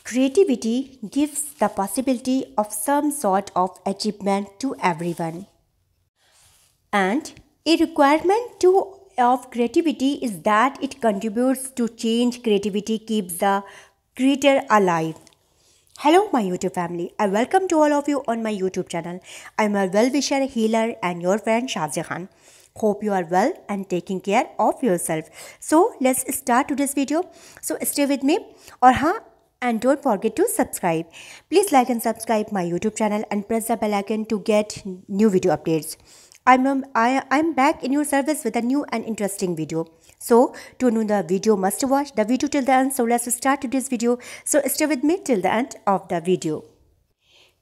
Creativity gives the possibility of some sort of achievement to everyone. And a requirement of creativity is that it contributes to change. Creativity keeps the creator alive. Hello, my YouTube family. I welcome to all of you on my YouTube channel. I'm a well-wisher, healer, and your friend Shazia Khan. Hope you are well and taking care of yourself. So let's start today's video. So stay with me. Or and don't forget to subscribe. Please like and subscribe my YouTube channel and press the bell icon to get new video updates. I'm back in your service with a new and interesting video. So to know the video, must watch the video till the end. So let's start today's video. So stay with me till the end of the video.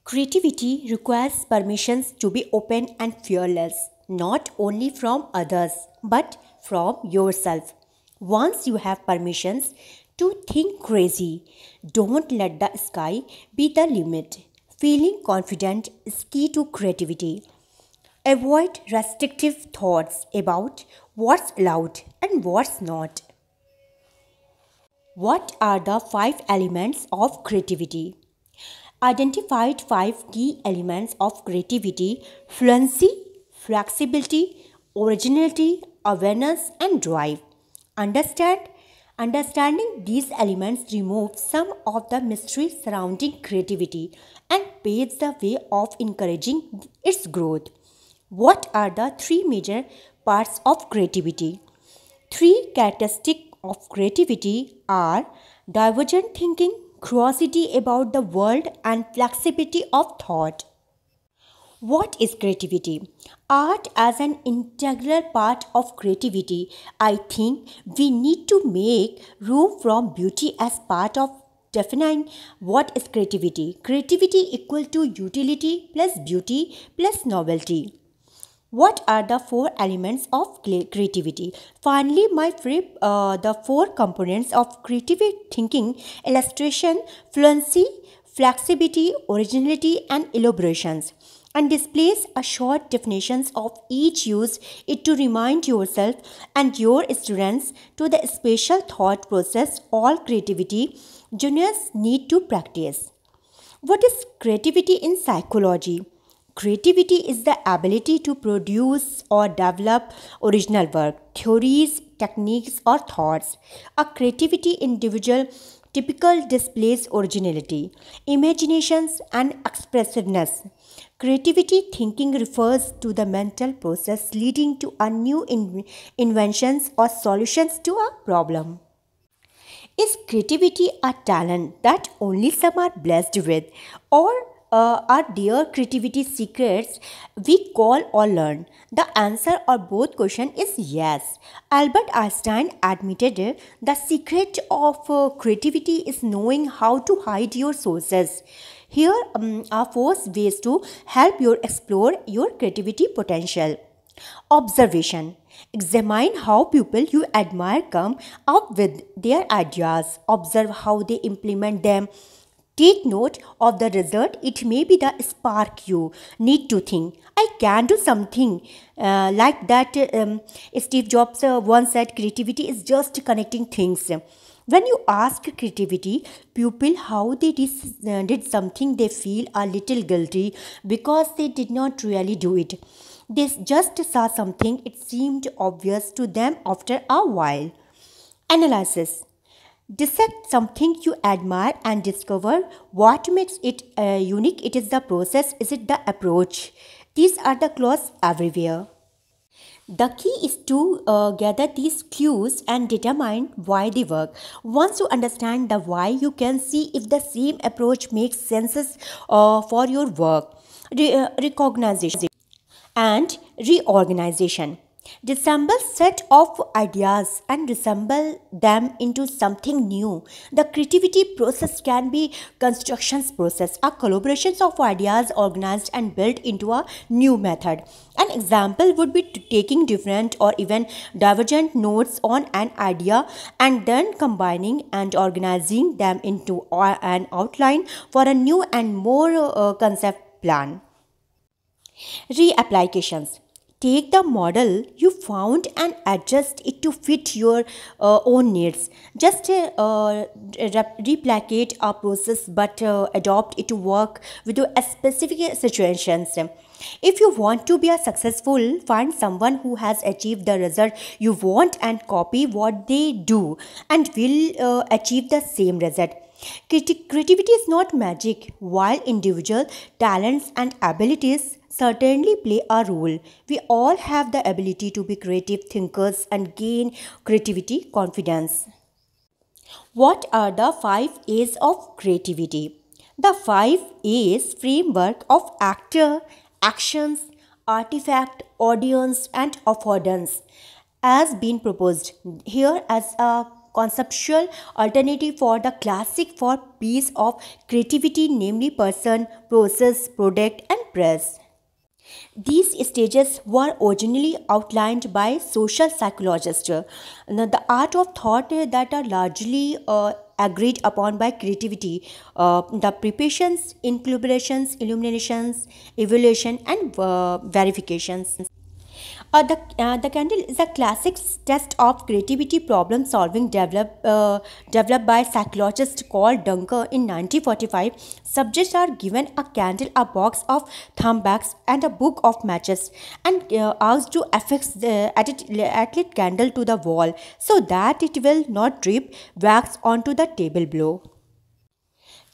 Creativity requires permissions to be open and fearless, not only from others but from yourself. Once you have permissions to think crazy, don't let the sky be the limit. Feeling confident is key to creativity. Avoid restrictive thoughts about what's allowed and what's not. What are the 5 elements of creativity? Identified 5 key elements of creativity: fluency, flexibility, originality, awareness, and drive. Understanding these elements removes some of the mystery surrounding creativity and paves the way of encouraging its growth. What are the 3 major parts of creativity? 3 characteristics of creativity are divergent thinking, curiosity about the world, and flexibility of thought. What is creativity? Art as an integral part of creativity. I think we need to make room from beauty as part of defining what is creativity. Creativity equal to utility plus beauty plus novelty. What are the 4 elements of creativity? Finally, the 4 components of creative thinking: illustration, fluency, flexibility, originality, and elaborations. And displays a short definitions of each. Use it to remind yourself and your students to the special thought process all creativity juniors need to practice. What is creativity in psychology? Creativity is the ability to produce or develop original work, theories, techniques, or thoughts. A creativity individual typical displays originality, imaginations, and expressiveness. Creativity thinking refers to the mental process leading to a new inventions or solutions to a problem. Is creativity a talent that only some are blessed with, or are there creativity secrets we call or learn? The answer of both questions is yes. Albert Einstein admitted the secret of creativity is knowing how to hide your sources. Here are 4 ways to help you explore your creativity potential. Observation. Examine how people you admire come up with their ideas. Observe how they implement them. Take note of the result. It may be the spark you need to think, I can do something like that. Steve Jobs once said, creativity is just connecting things. When you ask creativity people how they did something, they feel a little guilty because they did not really do it. They just saw something, it seemed obvious to them after a while. Analysis. Dissect something you admire and discover what makes it unique. It is the process, is it the approach? These are the clues everywhere. The key is to gather these clues and determine why they work. Once you understand the why, you can see if the same approach makes sense for your work. Recognition and reorganization. Disassemble set of ideas and reassemble them into something new. The creativity process can be constructions process, a collaboration of ideas organized and built into a new method. An example would be taking different or even divergent notes on an idea and then combining and organizing them into an outline for a new and more concept plan. Reapplications. Take the model you found and adjust it to fit your own needs. Just replicate a process, but adopt it to work with your specific situations. If you want to be a successful, find someone who has achieved the result you want and copy what they do, and will achieve the same result. Creativity is not magic. While individual talents and abilities certainly play a role, we all have the ability to be creative thinkers and gain creativity confidence. What are the 5 A's of creativity? The 5 A's framework of actor, actions, artifact, audience, and affordance has been proposed here as a conceptual alternative for the classic 4 P's of creativity, namely person, process, product, and press. These stages were originally outlined by social psychologists. The art of thought that are largely agreed upon by creativity, the preparations, inclusions, illuminations, evaluation, and verifications. The candle is a classic test of creativity problem solving developed by psychologist Carl Dunker in 1945. Subjects are given a candle, a box of thumbtacks, and a book of matches, and asked to affix the at candle to the wall so that it will not drip wax onto the table below.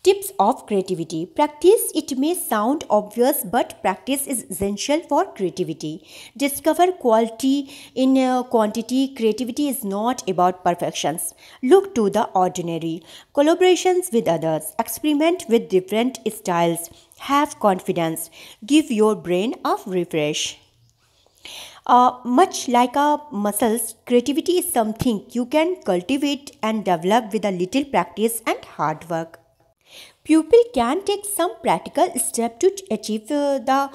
Tips of creativity. Practice. It may sound obvious, but practice is essential for creativity. Discover quality in quantity. Creativity is not about perfections. Look to the ordinary. Collaborations with others. Experiment with different styles. Have confidence. Give your brain a refresh. Much like our muscles, creativity is something you can cultivate and develop with a little practice and hard work. Pupil can take some practical step to achieve the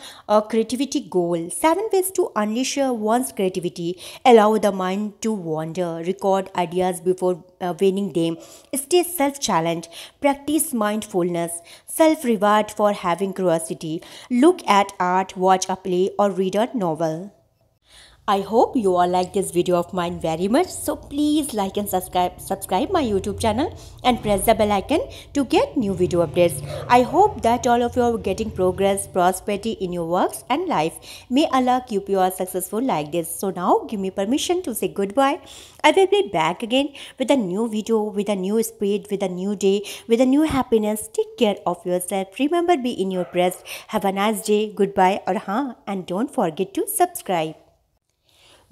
creativity goal. 7 ways to unleash one's creativity. Allow the mind to wander. Record ideas before weighing them. Stay self-challenged. Practice mindfulness. Self-reward for having curiosity. Look at art, watch a play, or read a novel. I hope you all like this video of mine very much. So please like and subscribe my YouTube channel and press the bell icon to get new video updates. I hope that all of you are getting progress, prosperity in your works and life. May Allah keep you all successful like this. So now give me permission to say goodbye. I will be back again with a new video, with a new spirit, with a new day, with a new happiness. Take care of yourself. Remember, be in your prayers. Have a nice day. Goodbye. And don't forget to subscribe.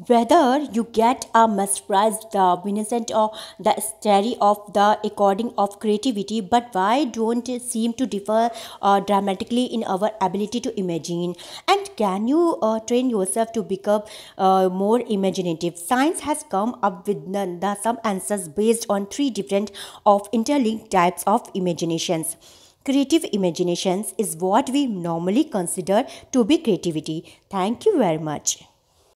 Whether you get a mesmerized, the Vincent or the story of the according of creativity, but why don't it seem to differ dramatically in our ability to imagine? And can you train yourself to become more imaginative? Science has come up with some answers based on 3 different of interlinked types of imaginations. Creative imaginations is what we normally consider to be creativity. Thank you very much.